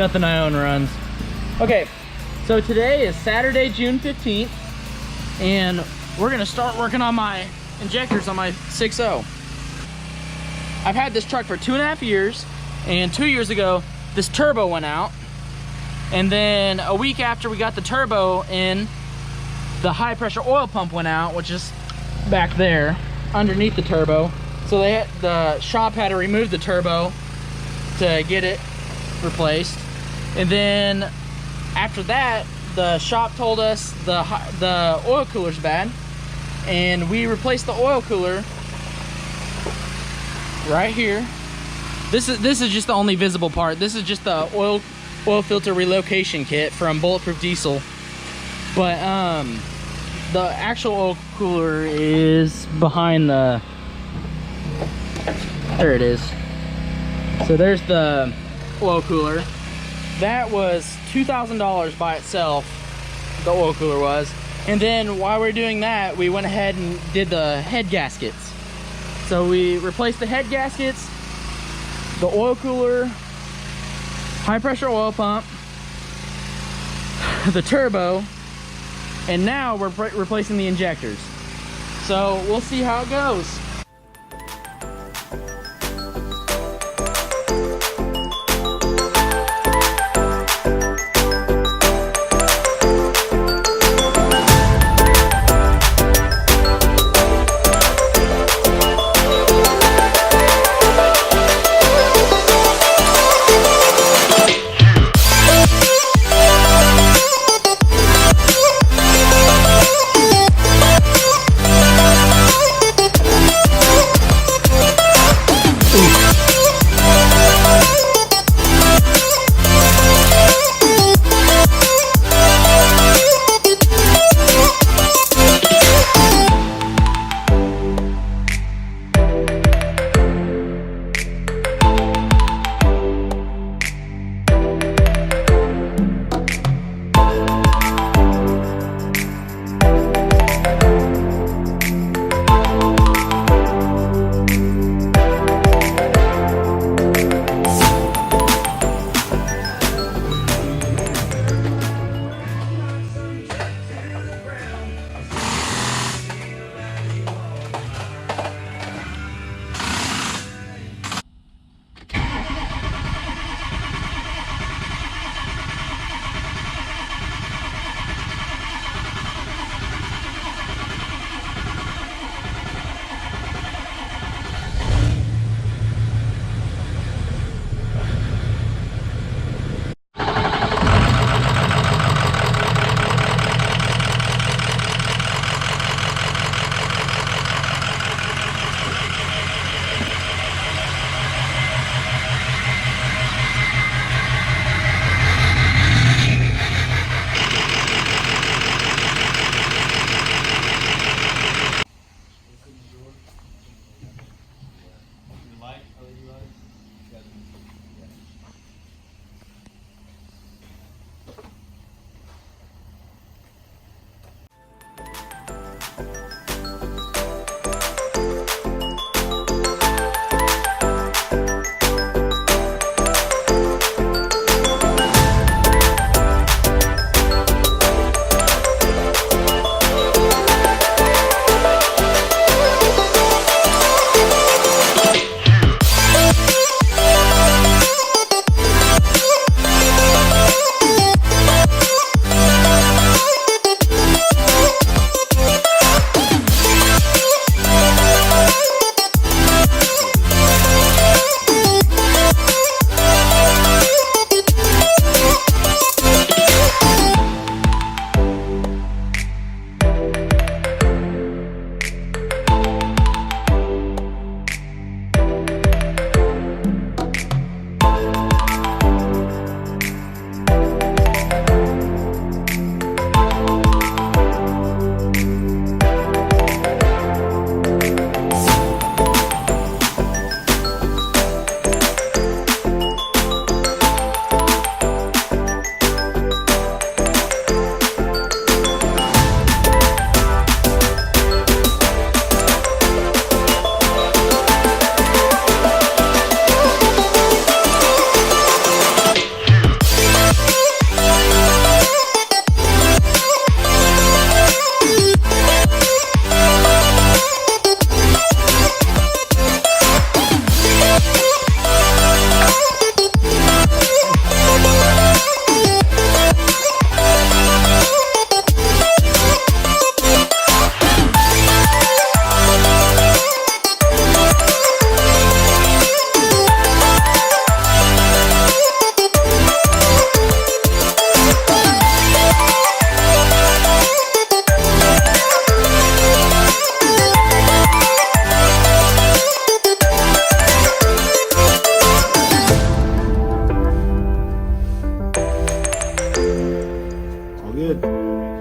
Nothing I own runs. Okay, so today is Saturday, June 15th, and we're gonna start working on my injectors on my 6.0. I've had this truck for 2.5 years, and 2 years ago, this turbo went out. And then a week after we got the turbo in, the high pressure oil pump went out, which is back there underneath the turbo. So the shop had to remove the turbo to get it replaced. And then after that, the shop told us the oil cooler's bad, and we replaced the oil cooler right here. This is just the only visible part. This is just the oil filter relocation kit from Bulletproof Diesel. But the actual oil cooler is behind the, there it is. So there's the oil cooler. That was $2,000 by itself, the oil cooler was. And then while we're doing that, we went ahead and did the head gaskets. So we replaced the head gaskets, the oil cooler, high pressure oil pump, the turbo, and now we're replacing the injectors. So we'll see how it goes. good.